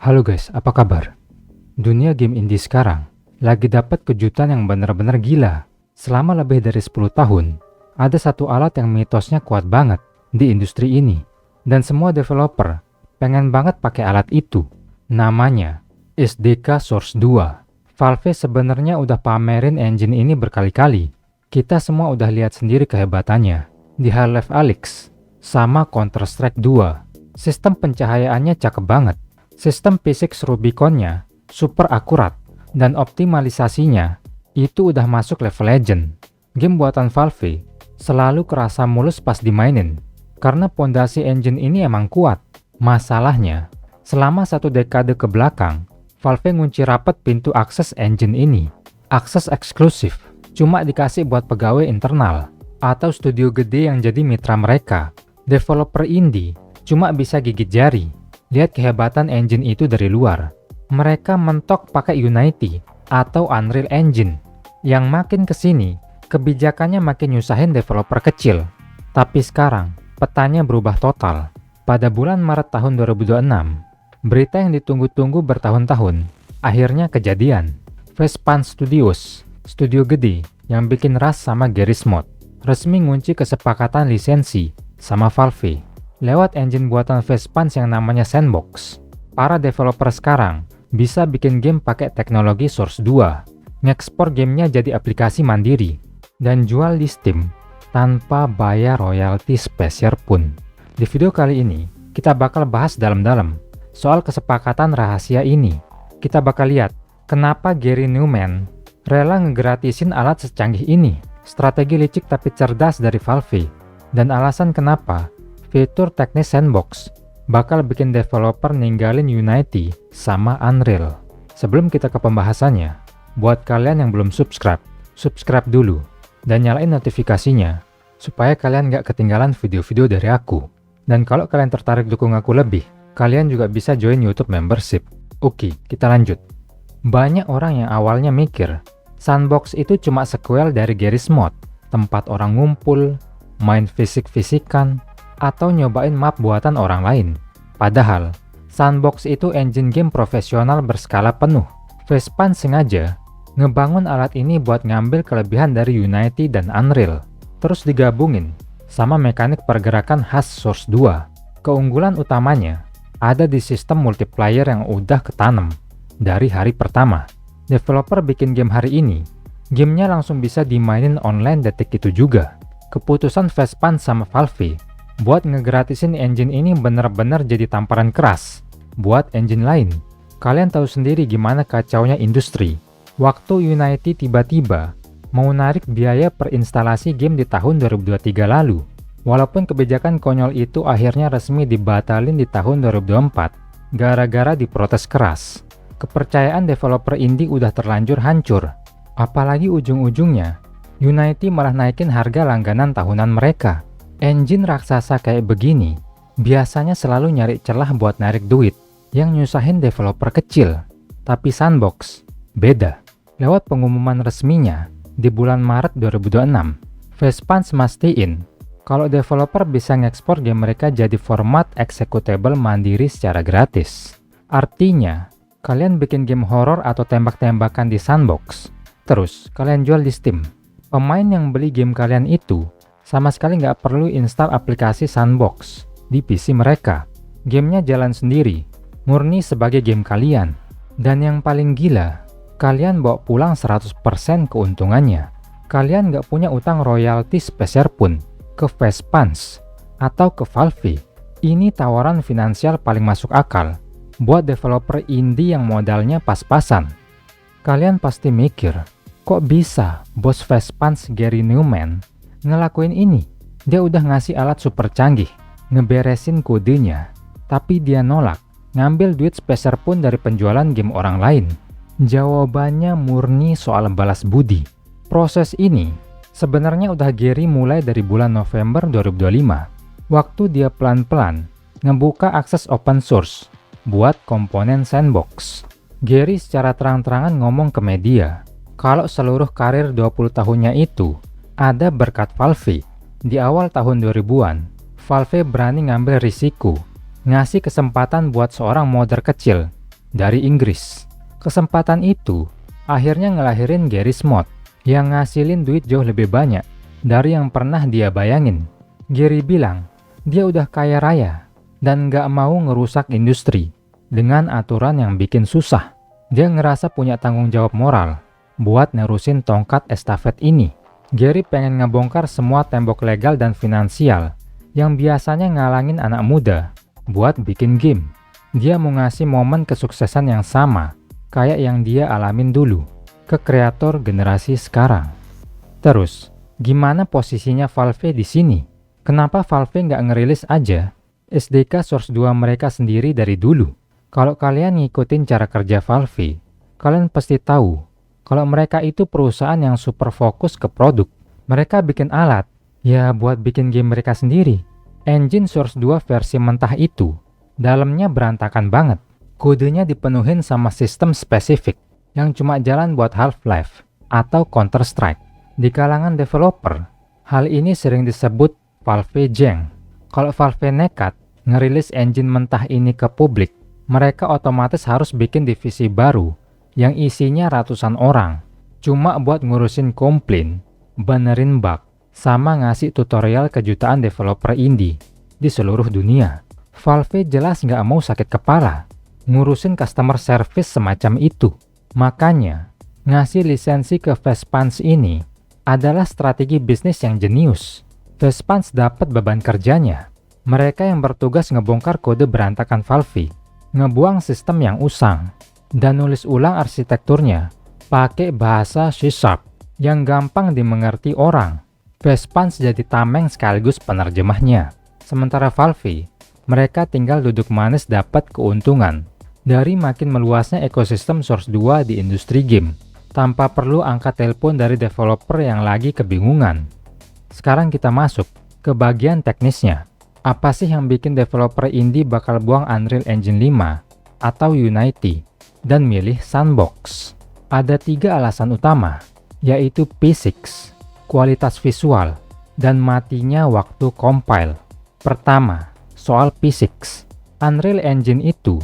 Halo guys, apa kabar? Dunia game indie sekarang lagi dapat kejutan yang benar-benar gila. Selama lebih dari 10 tahun, ada satu alat yang mitosnya kuat banget di industri ini. Dan semua developer pengen banget pakai alat itu. Namanya SDK Source 2. Valve sebenarnya udah pamerin engine ini berkali-kali. Kita semua udah lihat sendiri kehebatannya di Half-Life Alyx sama Counter-Strike 2. Sistem pencahayaannya cakep banget. Sistem physics Rubicon-nya super akurat dan optimalisasinya itu udah masuk level legend. Game buatan Valve selalu kerasa mulus pas dimainin karena pondasi engine ini emang kuat. Masalahnya, selama satu dekade ke belakang, Valve ngunci rapat pintu akses engine ini. Akses eksklusif cuma dikasih buat pegawai internal atau studio gede yang jadi mitra mereka. Developer indie cuma bisa gigit jari lihat kehebatan engine itu dari luar. Mereka mentok pakai Unity atau Unreal Engine. Yang makin kesini, kebijakannya makin nyusahin developer kecil. Tapi sekarang, petanya berubah total. Pada bulan Maret tahun 2026, berita yang ditunggu-tunggu bertahun-tahun, akhirnya kejadian. Vespan Studios, studio gede yang bikin Rust sama Garry's Mod, resmi ngunci kesepakatan lisensi sama Valve. Lewat engine buatan Vespan yang namanya Sandbox, para developer sekarang bisa bikin game pakai teknologi Source 2, ngekspor gamenya jadi aplikasi mandiri, dan jual di Steam tanpa bayar royalti spesial pun. Di video kali ini, kita bakal bahas dalam-dalam soal kesepakatan rahasia ini. Kita bakal lihat kenapa Gary Newman rela ngegratisin alat secanggih ini, strategi licik tapi cerdas dari Valve, dan alasan kenapa fitur teknis Sandbox bakal bikin developer ninggalin Unity sama Unreal. Sebelum kita ke pembahasannya, buat kalian yang belum subscribe, subscribe dulu dan nyalain notifikasinya supaya kalian nggak ketinggalan video-video dari aku. Dan kalau kalian tertarik dukung aku lebih, kalian juga bisa join YouTube membership. Oke, kita lanjut. Banyak orang yang awalnya mikir Sandbox itu cuma sequel dari Garry's Mod, tempat orang ngumpul, main fisik-fisikan, atau nyobain map buatan orang lain. Padahal, Sandbox itu engine game profesional berskala penuh. Vespan sengaja ngebangun alat ini buat ngambil kelebihan dari Unity dan Unreal, terus digabungin sama mekanik pergerakan khas Source 2. Keunggulan utamanya ada di sistem multiplayer yang udah ketanam dari hari pertama. Developer bikin game hari ini, gamenya langsung bisa dimainin online detik itu juga. Keputusan Vespan sama Valve buat ngegratisin engine ini bener-bener jadi tamparan keras buat engine lain. Kalian tahu sendiri gimana kacaunya industri waktu Unity tiba-tiba mau narik biaya per instalasi game di tahun 2023 lalu. Walaupun kebijakan konyol itu akhirnya resmi dibatalin di tahun 2024 gara-gara diprotes keras. Kepercayaan developer indie udah terlanjur hancur. Apalagi ujung-ujungnya Unity malah naikin harga langganan tahunan mereka. Engine raksasa kayak begini biasanya selalu nyari celah buat narik duit yang nyusahin developer kecil. Tapi Sandbox beda. Lewat pengumuman resminya di bulan Maret 2026, Vespan mastiin kalau developer bisa ngekspor game mereka jadi format executable mandiri secara gratis. Artinya, kalian bikin game horror atau tembak-tembakan di Sandbox, terus kalian jual di Steam. Pemain yang beli game kalian itu sama sekali nggak perlu install aplikasi Sandbox di PC mereka. Gamenya jalan sendiri, murni sebagai game kalian. Dan yang paling gila, kalian bawa pulang 100% keuntungannya. Kalian nggak punya utang royalti spesial pun ke Vespans atau ke Valve. Ini tawaran finansial paling masuk akal buat developer indie yang modalnya pas-pasan. Kalian pasti mikir, kok bisa bos Vespans Gary Newman ngelakuin ini? Dia udah ngasih alat super canggih, ngeberesin kodenya, tapi dia nolak ngambil duit spesial pun dari penjualan game orang lain. Jawabannya murni soal balas budi. Proses ini sebenarnya udah Gary mulai dari bulan November 2025, waktu dia pelan-pelan ngebuka akses open source buat komponen Sandbox. Gary secara terang-terangan ngomong ke media kalau seluruh karir 20 tahunnya itu ada berkat Valve. Di awal tahun 2000-an, Valve berani ngambil risiko, ngasih kesempatan buat seorang modder kecil dari Inggris. Kesempatan itu akhirnya ngelahirin Garry's Mod yang ngasilin duit jauh lebih banyak dari yang pernah dia bayangin. Gary bilang dia udah kaya raya dan nggak mau ngerusak industri dengan aturan yang bikin susah. Dia ngerasa punya tanggung jawab moral buat nerusin tongkat estafet ini. Gary pengen ngebongkar semua tembok legal dan finansial yang biasanya ngalangin anak muda buat bikin game. Dia mau ngasih momen kesuksesan yang sama kayak yang dia alamin dulu ke kreator generasi sekarang. Terus, gimana posisinya Valve di sini? Kenapa Valve nggak ngerilis aja SDK Source 2 mereka sendiri dari dulu? Kalau kalian ngikutin cara kerja Valve, kalian pasti tahu kalau mereka itu perusahaan yang super fokus ke produk. Mereka bikin alat, ya buat bikin game mereka sendiri. Engine Source 2 versi mentah itu, dalamnya berantakan banget. Kodenya dipenuhin sama sistem spesifik yang cuma jalan buat Half-Life atau Counter-Strike. Di kalangan developer, hal ini sering disebut Valve Jeng. Kalau Valve nekat ngerilis engine mentah ini ke publik, mereka otomatis harus bikin divisi baru yang isinya ratusan orang, cuma buat ngurusin komplain, benerin bug, sama ngasih tutorial ke jutaan developer indie di seluruh dunia. Valve jelas nggak mau sakit kepala ngurusin customer service semacam itu. Makanya, ngasih lisensi ke Vespans ini adalah strategi bisnis yang jenius. Vespans dapat beban kerjanya. Mereka yang bertugas ngebongkar kode berantakan Valve, ngebuang sistem yang usang, dan nulis ulang arsitekturnya pakai bahasa C# yang gampang dimengerti orang. Vespans jadi tameng sekaligus penerjemahnya. Sementara Valve, mereka tinggal duduk manis dapat keuntungan dari makin meluasnya ekosistem Source 2 di industri game, tanpa perlu angkat telepon dari developer yang lagi kebingungan. Sekarang kita masuk ke bagian teknisnya. Apa sih yang bikin developer indie bakal buang Unreal Engine 5 atau Unity dan milih Sandbox? Ada 3 alasan utama, yaitu physics, kualitas visual, dan matinya waktu compile. Pertama, soal physics. Unreal Engine itu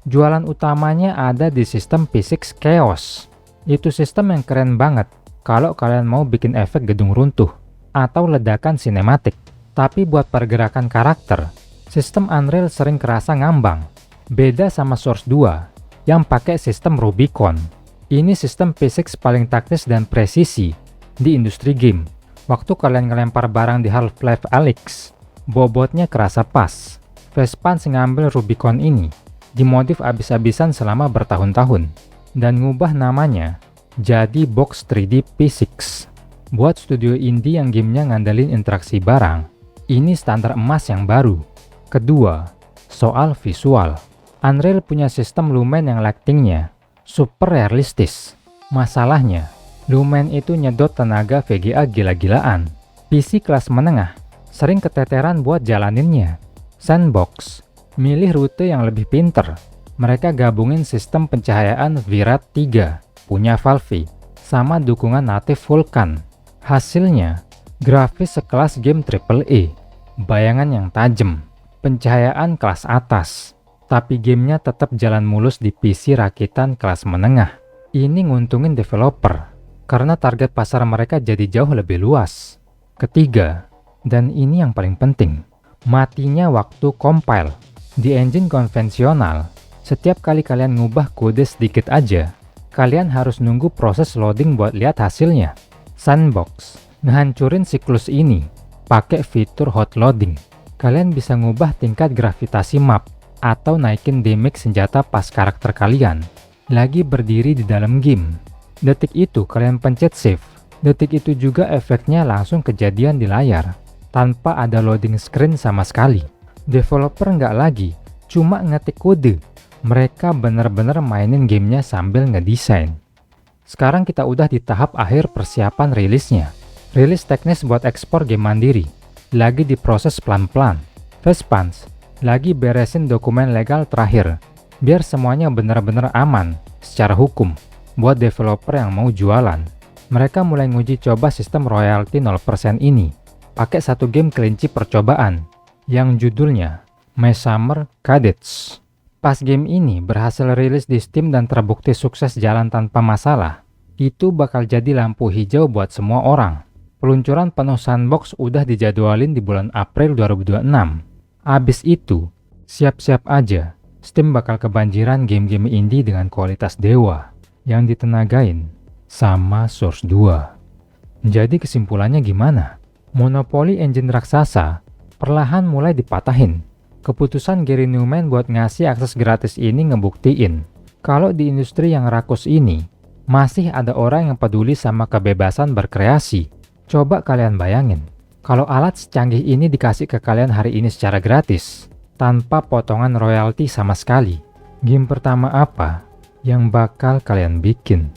jualan utamanya ada di sistem physics chaos. Itu sistem yang keren banget kalau kalian mau bikin efek gedung runtuh atau ledakan sinematik. Tapi buat pergerakan karakter, sistem Unreal sering kerasa ngambang. Beda sama Source 2 yang pakai sistem Rubicon. Ini sistem physics paling taktis dan presisi di industri game. Waktu kalian ngelempar barang di Half-Life Alyx, bobotnya kerasa pas. Vespans ngambil Rubicon ini, dimodif abis-abisan selama bertahun-tahun, dan ngubah namanya jadi Box 3D Physics. Buat studio indie yang gamenya ngandelin interaksi barang, ini standar emas yang baru. Kedua, soal visual. Unreal punya sistem lumen yang lightingnya super realistis. Masalahnya, lumen itu nyedot tenaga VGA gila-gilaan. PC kelas menengah sering keteteran buat jalaninnya. Sandbox milih rute yang lebih pinter. Mereka gabungin sistem pencahayaan Virat 3 punya Valve sama dukungan natif Vulkan. Hasilnya, grafis sekelas game AAA, bayangan yang tajam, pencahayaan kelas atas, tapi gamenya tetap jalan mulus di PC rakitan kelas menengah. Ini nguntungin developer, karena target pasar mereka jadi jauh lebih luas. Ketiga, dan ini yang paling penting, matinya waktu compile. Di engine konvensional, setiap kali kalian ngubah kode sedikit aja, kalian harus nunggu proses loading buat lihat hasilnya. Sandbox ngehancurin siklus ini pakai fitur hot loading. Kalian bisa ngubah tingkat gravitasi map atau naikin damage senjata pas karakter kalian lagi berdiri di dalam game. Detik itu kalian pencet save. Detik itu juga efeknya langsung kejadian di layar tanpa ada loading screen sama sekali. Developer nggak lagi cuma ngetik kode. Mereka bener-bener mainin gamenya sambil ngedesain. Sekarang kita udah di tahap akhir persiapan rilisnya. Rilis teknis buat ekspor game mandiri lagi diproses pelan-pelan. Vespans lagi beresin dokumen legal terakhir biar semuanya benar-benar aman secara hukum buat developer yang mau jualan. Mereka mulai nguji coba sistem royalty 0% ini pakai satu game kelinci percobaan yang judulnya My Summer Cadets. Pas game ini berhasil rilis di Steam dan terbukti sukses jalan tanpa masalah, itu bakal jadi lampu hijau buat semua orang. Peluncuran penuh sandbox udah dijadwalin di bulan April 2026. Abis itu, siap-siap aja, Steam bakal kebanjiran game-game indie dengan kualitas dewa yang ditenagain sama Source 2. Jadi kesimpulannya gimana? Monopoli engine raksasa perlahan mulai dipatahin. Keputusan Gary Newman buat ngasih akses gratis ini ngebuktiin kalau di industri yang rakus ini masih ada orang yang peduli sama kebebasan berkreasi. Coba kalian bayangin, kalau alat secanggih ini dikasih ke kalian hari ini secara gratis, tanpa potongan royalti sama sekali. Game pertama apa yang bakal kalian bikin?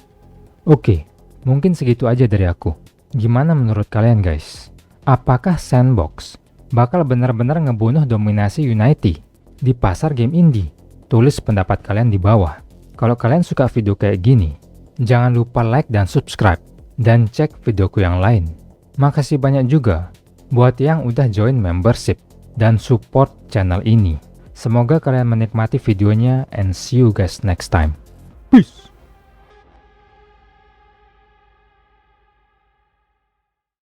Oke, mungkin segitu aja dari aku. Gimana menurut kalian guys? Apakah Sandbox bakal benar-benar ngebunuh dominasi Unity di pasar game indie? Tulis pendapat kalian di bawah. Kalau kalian suka video kayak gini, jangan lupa like dan subscribe, dan cek videoku yang lain. Makasih banyak juga buat yang udah join membership dan support channel ini. Semoga kalian menikmati videonya and see you guys next time. Peace!